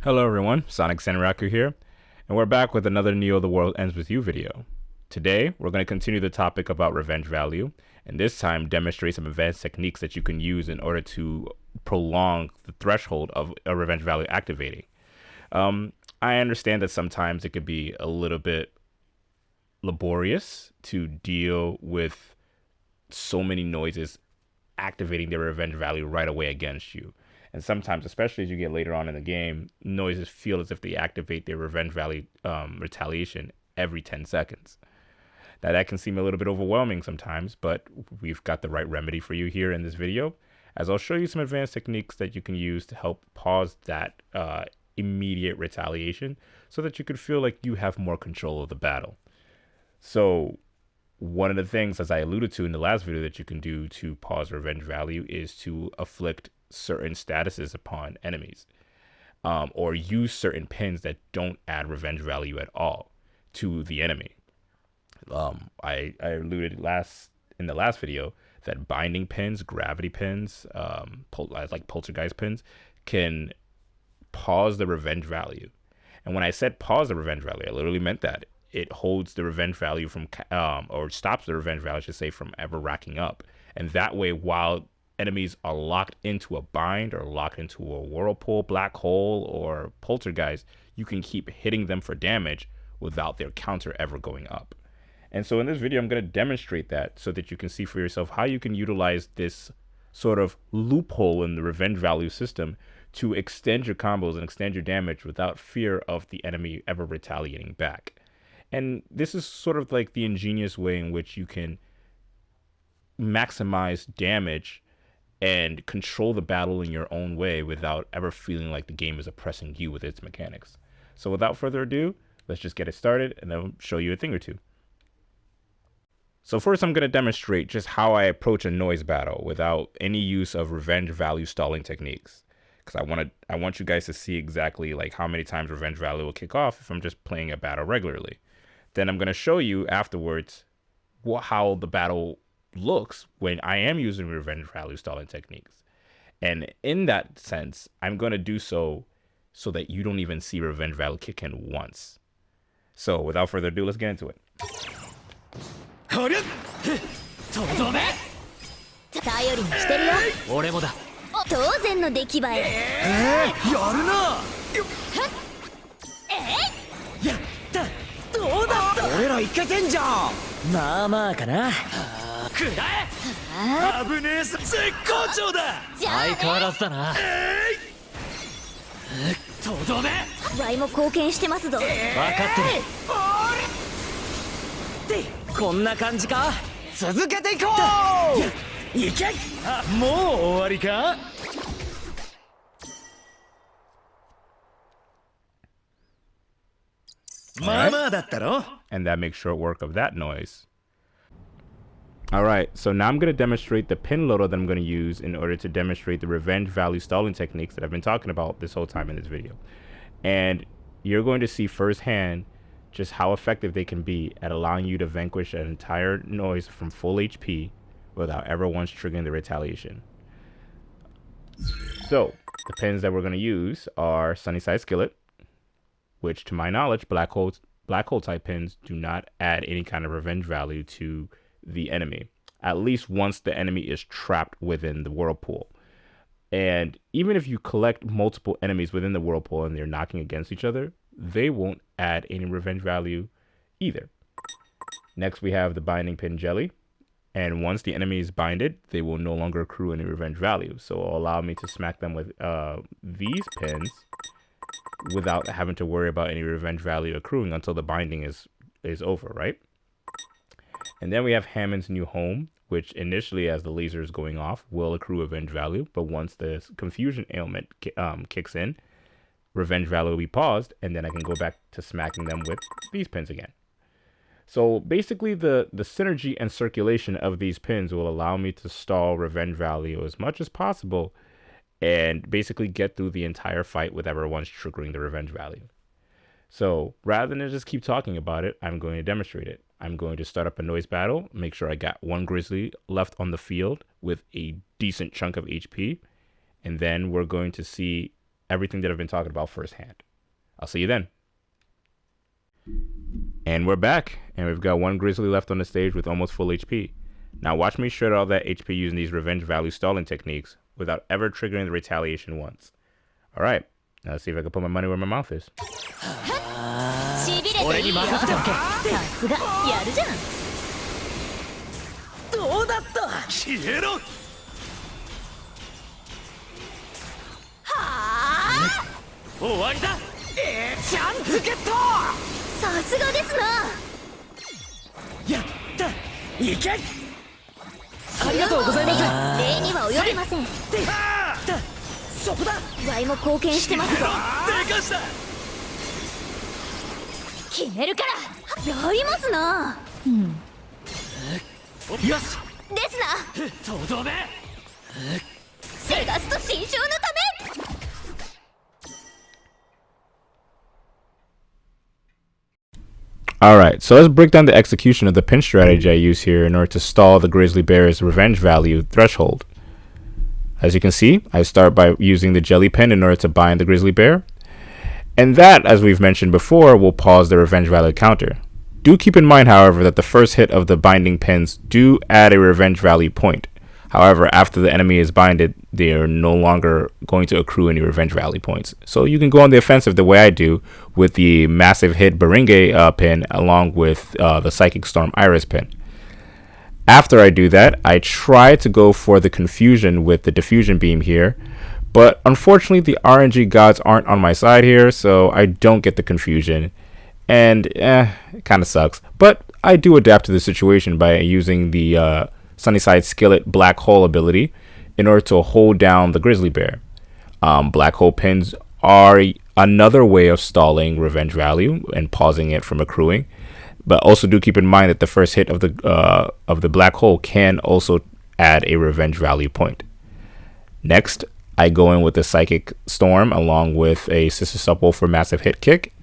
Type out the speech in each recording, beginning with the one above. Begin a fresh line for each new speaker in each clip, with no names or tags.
Hello everyone, Sonic Senraku here, and we're back with another Neo The World Ends With You video. Today, we're going to continue the topic about revenge value, and this time demonstrate some advanced techniques that you can use in order to prolong the threshold of a revenge value activating. I understand that sometimes it could be a little bit laborious to deal with so many noises activating their revenge value right away against you. And sometimes, especially as you get later on in the game, noises feel as if they activate their revenge value retaliation every 10 seconds. Now that can seem a little bit overwhelming sometimes, but we've got the right remedy for you here in this video, as I'll show you some advanced techniques that you can use to help pause that immediate retaliation so that you could feel like you have more control of the battle. So one of the things, as I alluded to in the last video, that you can do to pause revenge value is to afflict certain statuses upon enemies, or use certain pins that don't add revenge value at all to the enemy. I alluded in the last video that binding pins, gravity pins, like poltergeist pins, can pause the revenge value. And when I said pause the revenge value, I literally meant that. It holds the revenge value from, or stops the revenge value, I should say, from ever racking up. And that way, while enemies are locked into a bind or locked into a whirlpool, black hole, or poltergeist, you can keep hitting them for damage without their counter ever going up. And so in this video, I'm going to demonstrate that so that you can see for yourself how you can utilize this sort of loophole in the revenge value system to extend your combos and extend your damage without fear of the enemy ever retaliating back. And this is sort of like the ingenious way in which you can maximize damage and control the battle in your own way without ever feeling like the game is oppressing you with its mechanics. So without further ado, let's just get it started and then I'll show you a thing or two. So first I'm going to demonstrate just how I approach a noise battle without any use of revenge value stalling techniques. Because I want you guys to see exactly like how many times revenge value will kick off if I'm just playing a battle regularly. Then I'm going to show you afterwards how the battle looks when I am using revenge value stalling techniques. And in that sense, I'm going to do so that you don't even see revenge value kick in once. So without further ado, let's get into it.
頼りにしてるよ。
俺もだ。
当然の出来栄え。
やるな。やった。どうだった。俺らいけてんじゃん。まあまあかな。くらえ。危ねえぞ。絶好調だ。相変わらずだな。とどめ。
ワイも貢献してますぞ。分か
ってる。で。こんな感じか。続けていこう。いけ。もう終わりか。まあまあだったろ。
And that makes short work of that noise. Alright, so now I'm going to demonstrate the pin loader that I'm going to use in order to demonstrate the revenge value stalling techniques that I've been talking about this whole time in this video. And you're going to see firsthand just how effective they can be at allowing you to vanquish an entire noise from full HP without ever once triggering the retaliation. So, the pins that we're going to use are Sunnyside Skillet, which to my knowledge, black hole type pins do not add any kind of revenge value to the enemy, at least once the enemy is trapped within the whirlpool. And even if you collect multiple enemies within the whirlpool and they're knocking against each other, they won't add any revenge value either. Next, we have the binding pin jelly. And once the enemy is binded, they will no longer accrue any revenge value. So it'll allow me to smack them with these pins without having to worry about any revenge value accruing until the binding is over, right? And then we have Hammond's New Home, which initially, as the laser is going off, will accrue revenge value. But once the confusion ailment kicks in, revenge value will be paused, and then I can go back to smacking them with these pins again. So basically, the synergy and circulation of these pins will allow me to stall revenge value as much as possible and basically get through the entire fight with ever once triggering the revenge value. So rather than just keep talking about it, I'm going to demonstrate it. I'm going to start up a noise battle, make sure I got one grizzly left on the field with a decent chunk of HP, and then we're going to see everything that I've been talking about firsthand. I'll see you then. And we're back, and we've got one Grizzly left on the stage with almost full HP. Now watch me shred all that HP using these revenge value stalling techniques without ever triggering the retaliation once. Alright, now let's see if I can put my money where my mouth is.
しびれていいよ。さすがやるじゃん。
どうだった。消えろ。
はあ。
終わりだ。チャンスゲット。
さすがですな。
やった。いけ。ありがとうございます。
礼には及びません。
そこだ。
ワイも貢献してますぞ。
でかした。
決めるからやりますな。うん。
よし。です
な。
とどめ。
セガスト新章のため。
Alright, so let's break down the execution of the pin strategy I use here in order to stall the Grizzly Bear's revenge value threshold. As you can see, I start by using the jelly pin in order to bind the Grizzly Bear. And that, as we've mentioned before, will pause the revenge value counter. Do keep in mind, however, that the first hit of the binding pins do add a revenge value point. However, after the enemy is binded, they are no longer going to accrue any revenge value points. So you can go on the offensive the way I do with the massive hit Baringe pin along with the Psychic Storm Iris pin. After I do that, I try to go for the confusion with the diffusion beam here. But unfortunately, the RNG gods aren't on my side here, so I don't get the confusion. And it kind of sucks. But I do adapt to the situation by using the Sunnyside Skillet Black Hole ability in order to hold down the Grizzly Bear. Black Hole pins are another way of stalling revenge value and pausing it from accruing. But also do keep in mind that the first hit of the Black Hole can also add a revenge value point. Next, I go in with the Psychic Storm along with a Sister Subwoofer massive hit kick.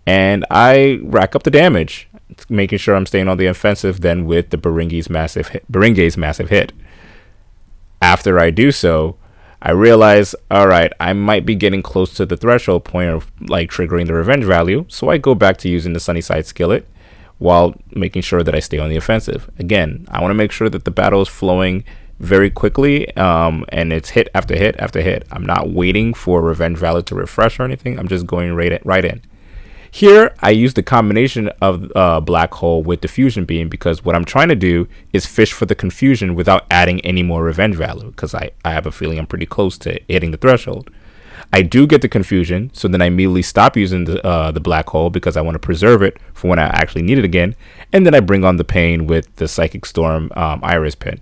And I rack up the damage, making sure I'm staying on the offensive then with the Baringe's massive hit. After I do so, I realize, alright, I might be getting close to the threshold point of like triggering the revenge value, so I go back to using the Sunnyside Skillet while making sure that I stay on the offensive. Again, I want to make sure that the battle is flowing very quickly and it's hit after hit after hit. I'm not waiting for revenge value to refresh or anything. I'm just going right in. Here, I use the combination of Black Hole with Diffusion Beam because what I'm trying to do is fish for the confusion without adding any more revenge value because I have a feeling I'm pretty close to hitting the threshold. I do get the confusion, so then I immediately stop using the Black Hole because I want to preserve it for when I actually need it again, and then I bring on the pain with the Psychic Storm Iris pin.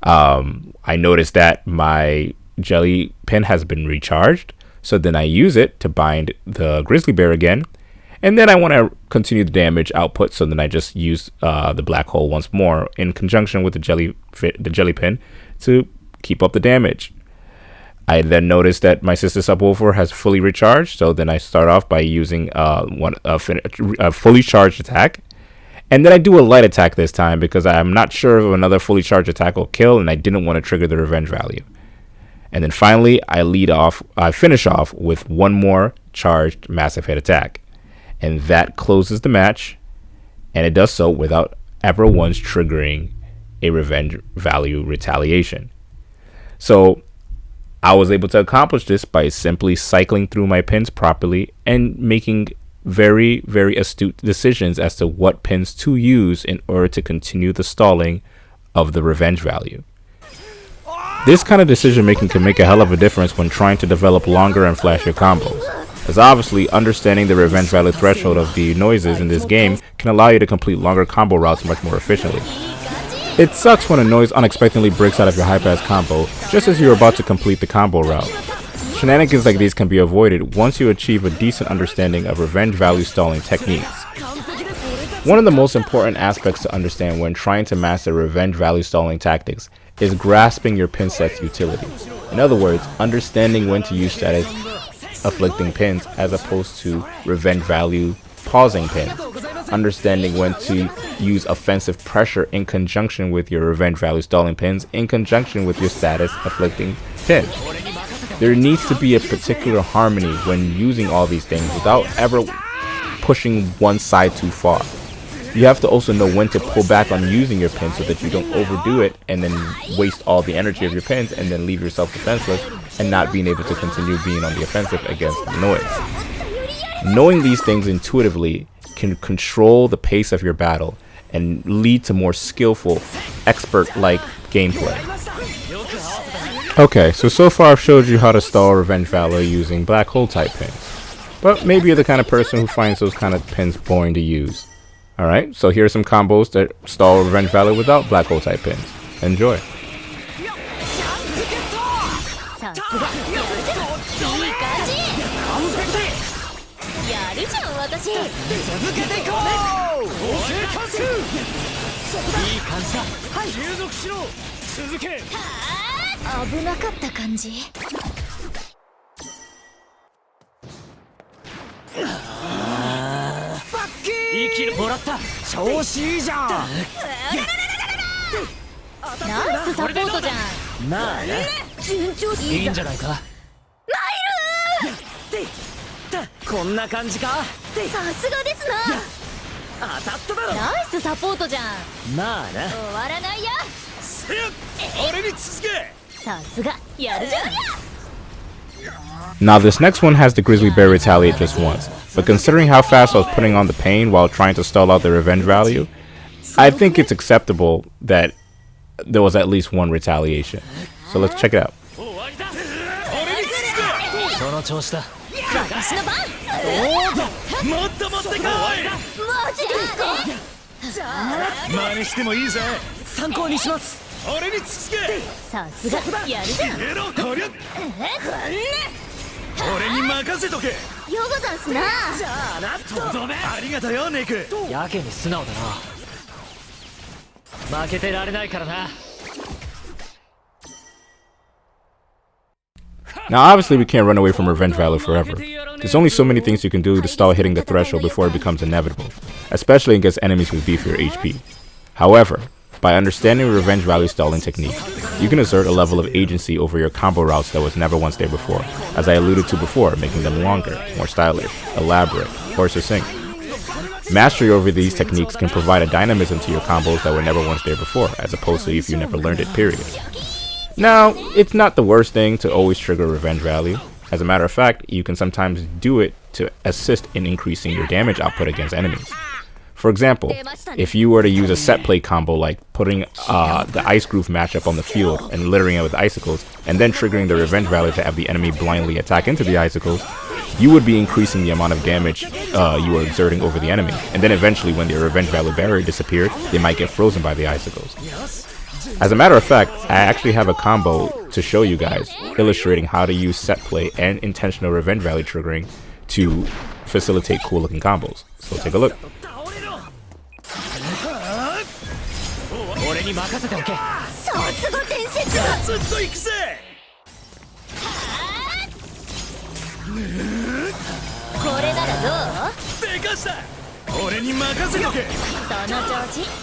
I noticed that my jelly pin has been recharged, so then I use it to bind the Grizzly Bear again. And then I want to continue the damage output, so then I just use the Black Hole once more in conjunction with the jelly pin to keep up the damage. I then notice that my Sister Subwoofer has fully recharged, so then I start off by using a fully charged attack. And then I do a light attack this time because I'm not sure if another fully charged attack will kill, and I didn't want to trigger the revenge value. And then finally, I finish off with one more charged massive hit attack. And that closes the match, and it does so without ever once triggering a revenge value retaliation. So I was able to accomplish this by simply cycling through my pins properly and making very, very astute decisions as to what pins to use in order to continue the stalling of the revenge value. This kind of decision making can make a hell of a difference when trying to develop longer and flashier combos, as obviously understanding the revenge value threshold of the noises in this game can allow you to complete longer combo routes much more efficiently. It sucks when a noise unexpectedly breaks out of your high pass combo just as you're about to complete the combo route. Shenanigans like these can be avoided once you achieve a decent understanding of revenge value stalling techniques. One of the most important aspects to understand when trying to master revenge value stalling tactics is grasping your pin set's utility. In other words, understanding when to use status afflicting pins as opposed to revenge value pausing pins. Understanding when to use offensive pressure in conjunction with your revenge value stalling pins in conjunction with your status afflicting pins. There needs to be a particular harmony when using all these things without ever pushing one side too far. You have to also know when to pull back on using your pins so that you don't overdo it and then waste all the energy of your pins and then leave yourself defenseless and not being able to continue being on the offensive against the noise. Knowing these things intuitively can control the pace of your battle and lead to more skillful, expert-like gameplay. Okay, so far I've showed you how to stall Revenge Valor using black hole type pins. But maybe you're the kind of person who finds those kind of pins boring to use. Alright, so here are some combos that stall Revenge Valor without black hole type pins. Enjoy. Now this next one has the Grizzly Bear retaliate just once, but considering how fast I was putting on the pain while trying to stall out the revenge value, I think it's acceptable that there was at least one retaliation. So let's check it out. Now obviously we can't run away from Revenge Valor forever. There's only so many things you can do to stall hitting the threshold before it becomes inevitable, especially against enemies with beefier HP. However, by understanding Revenge Value stalling technique, you can exert a level of agency over your combo routes that was never once there before, as I alluded to before, making them longer, more stylish, elaborate, or succinct. Mastery over these techniques can provide a dynamism to your combos that were never once there before, as opposed to if you never learned it, period. Now, it's not the worst thing to always trigger Revenge Value. As a matter of fact, you can sometimes do it to assist in increasing your damage output against enemies. For example, if you were to use a set play combo like putting the Ice Groove matchup on the field and littering it with icicles, and then triggering the Revenge Value to have the enemy blindly attack into the icicles, you would be increasing the amount of damage you are exerting over the enemy, and then eventually when their Revenge Value barrier disappeared, they might get frozen by the icicles. As a matter of fact, I actually have a combo to show you guys, illustrating how to use set play and intentional Revenge Value triggering to facilitate cool looking combos. So take a look.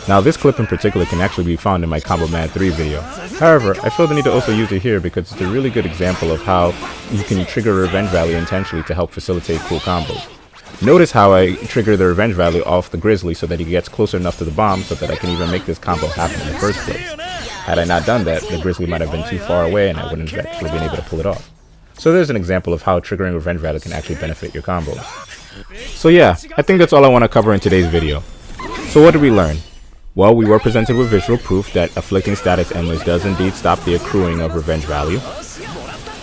Now this clip in particular can actually be found in my Combo Mad 3 video. However, I feel the need to also use it here because it's a really good example of how you can trigger Revenge Value intentionally to help facilitate cool combos. Notice how I trigger the Revenge Value off the Grizzly so that he gets closer enough to the bomb so that I can even make this combo happen in the first place. Had I not done that, the Grizzly might have been too far away and I wouldn't have actually been able to pull it off. So there's an example of how triggering Revenge Value can actually benefit your combos. So yeah, I think that's all I want to cover in today's video. So what did we learn? Well, we were presented with visual proof that afflicting status emblems does indeed stop the accruing of Revenge Value.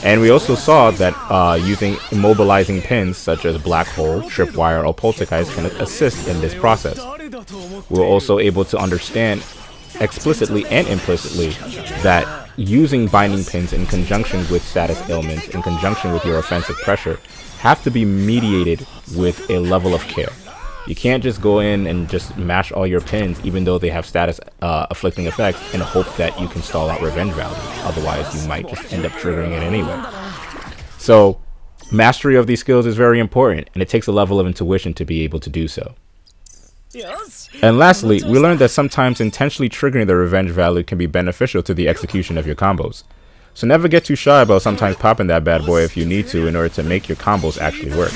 And we also saw that using immobilizing pins such as Black Hole, Tripwire, or Poltergeist can assist in this process. We were also able to understand explicitly and implicitly that using binding pins in conjunction with status ailments, in conjunction with your offensive pressure, have to be mediated with a level of care. You can't just go in and just mash all your pins even though they have status afflicting effects and hope that you can stall out Revenge Value. Otherwise you might just end up triggering it anyway. So mastery of these skills is very important, and it takes a level of intuition to be able to do so. And lastly, we learned that sometimes intentionally triggering the Revenge Value can be beneficial to the execution of your combos. So never get too shy about sometimes popping that bad boy if you need to in order to make your combos actually work.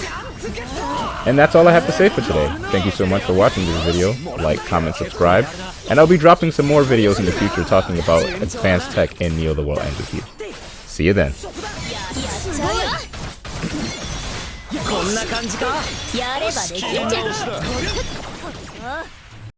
And that's all I have to say for today. Thank you so much for watching this video. Like, comment, subscribe. And I'll be dropping some more videos in the future talking about advanced tech in Neo the World Ends With You. See you then.
こんな感じか
やればできるじゃん